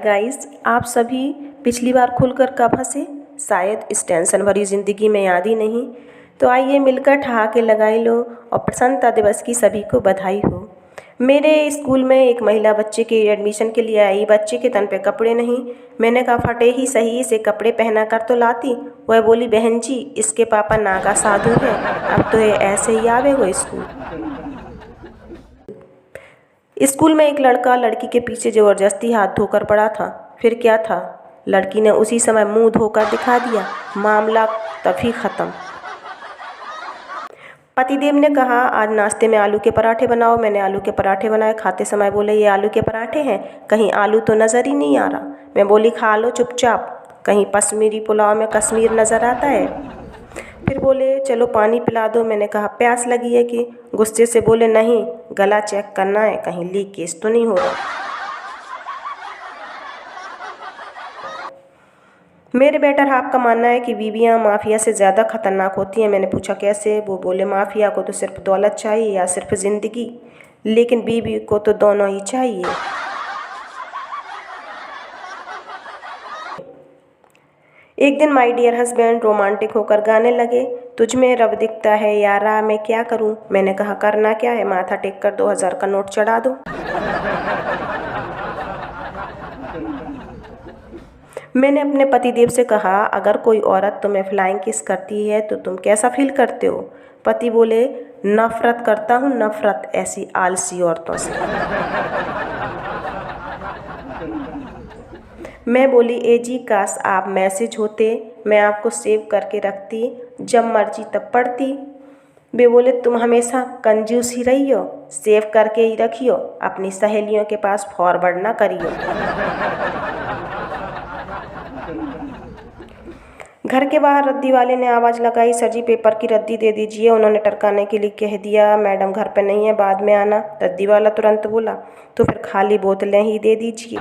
Guys, आप सभी पिछली बार खुलकर कब हंसे? शायद इस टेंशन भरी ज़िंदगी में याद ही नहीं। तो आइए मिलकर ठहाके लगाए लो और प्रसन्नता दिवस की सभी को बधाई हो। मेरे स्कूल में एक महिला बच्चे के एडमिशन के लिए आई। बच्चे के तन पे कपड़े नहीं। मैंने कहा फटे ही सही, इसे कपड़े पहना कर तो लाती। वह बोली, बहन जी इसके पापा नागा साधु हैं, अब तो ये ऐसे ही आवे हो स्कूल। स्कूल में एक लड़का लड़की के पीछे ज़बरदस्ती हाथ धोकर पड़ा था। फिर क्या था, लड़की ने उसी समय मुंह धोकर दिखा दिया। मामला तभी ख़त्म। पतिदेव ने कहा आज नाश्ते में आलू के पराठे बनाओ। मैंने आलू के पराठे बनाए। खाते समय बोले, ये आलू के पराठे हैं, कहीं आलू तो नज़र ही नहीं आ रहा। मैं बोली, खा लो चुपचाप, कहीं कश्मीरी पुलाव में कश्मीर नज़र आता है। फिर बोले, चलो पानी पिला दो। मैंने कहा प्यास लगी है कि? गुस्से से बोले, नहीं, गला चेक करना है, कहीं लीकेज तो नहीं हो रहा। मेरे बेटर हाफ का मानना है कि बीवियां माफिया से ज़्यादा खतरनाक होती हैं। मैंने पूछा कैसे? वो बोले, माफिया को तो सिर्फ दौलत चाहिए या सिर्फ ज़िंदगी, लेकिन बीवी को तो दोनों ही चाहिए। एक दिन माय डियर हस्बैंड रोमांटिक होकर गाने लगे, तुझ में रब दिखता है यारा मैं क्या करूं। मैंने कहा करना क्या है, माथा टेक कर 2000 का नोट चढ़ा दो। मैंने अपने पतिदेव से कहा, अगर कोई औरत तुम्हें फ्लाइंग किस करती है तो तुम कैसा फील करते हो? पति बोले, नफरत करता हूँ, नफरत ऐसी आलसी औरतों से। मैं बोली, ए जी काश आप मैसेज होते, मैं आपको सेव करके रखती, जब मर्जी तब पढ़ती। वे बोले, तुम हमेशा कंजूस ही रही हो, सेव करके ही रखियो, अपनी सहेलियों के पास फॉरवर्ड ना करियो। घर के बाहर रद्दी वाले ने आवाज़ लगाई, सर जी पेपर की रद्दी दे दीजिए। उन्होंने टरकाने के लिए कह दिया, मैडम घर पे नहीं है, बाद में आना। रद्दी वाला तुरंत बोला, तो फिर खाली बोतलें ही दे दीजिए।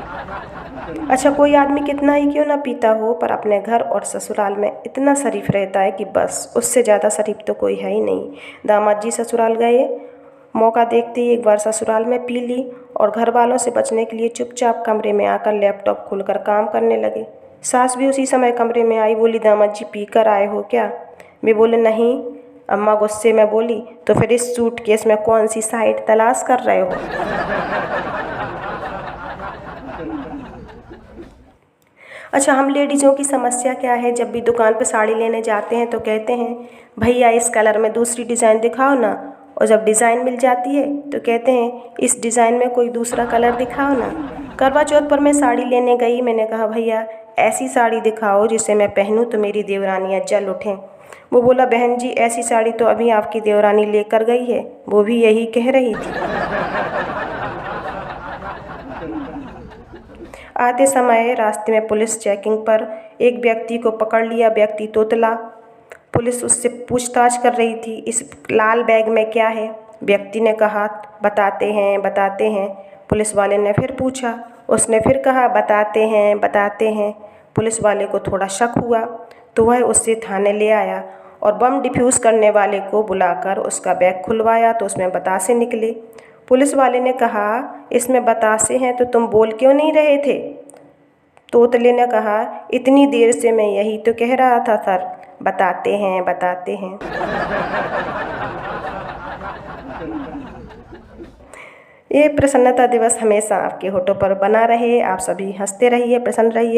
अच्छा, कोई आदमी कितना ही क्यों ना पीता हो, पर अपने घर और ससुराल में इतना शरीफ रहता है कि बस उससे ज़्यादा शरीफ तो कोई है ही नहीं। दामाद जी ससुराल गए, मौका देखते ही एक बार ससुराल में पी ली और घर वालों से बचने के लिए चुपचाप कमरे में आकर लैपटॉप खोलकर काम करने लगे। सास भी उसी समय कमरे में आई, बोली, दामाद जी पी कर आए हो क्या? वे बोले, नहीं। अम्मा गुस्से में बोली, तो फिर इस सूटकेस में कौन सी साइड तलाश कर रहे हो? अच्छा, हम लेडीज़ों की समस्या क्या है, जब भी दुकान पे साड़ी लेने जाते हैं तो कहते हैं, भैया इस कलर में दूसरी डिज़ाइन दिखाओ ना। और जब डिज़ाइन मिल जाती है तो कहते हैं, इस डिज़ाइन में कोई दूसरा कलर दिखाओ ना। करवा चौथ पर मैं साड़ी लेने गई। मैंने कहा, भैया ऐसी साड़ी दिखाओ जिसे मैं पहनूं तो मेरी देवरानियाँ जल उठें। वो बोला, बहन जी ऐसी साड़ी तो अभी आपकी देवरानी लेकर गई है, वो भी यही कह रही थी। आते समय रास्ते में पुलिस चेकिंग पर एक व्यक्ति को पकड़ लिया। व्यक्ति तोतला। पुलिस उससे पूछताछ कर रही थी, इस लाल बैग में क्या है? व्यक्ति ने कहा, बताते हैं बताते हैं। पुलिस वाले ने फिर पूछा, उसने फिर कहा, बताते हैं बताते हैं। पुलिस वाले को थोड़ा शक हुआ तो वह उससे थाने ले आया और बम डिफ्यूज़ करने वाले को बुलाकर उसका बैग खुलवाया तो उसमें बतासे निकले। पुलिस वाले ने कहा, इसमें बतासे हैं तो तुम बोल क्यों नहीं रहे थे? तोतले ने कहा, इतनी देर से मैं यही तो कह रहा था सर, बताते हैं बताते हैं। ये प्रसन्नता दिवस हमेशा आपके होठों पर बना रहे। आप सभी हंसते रहिए, प्रसन्न रहिए।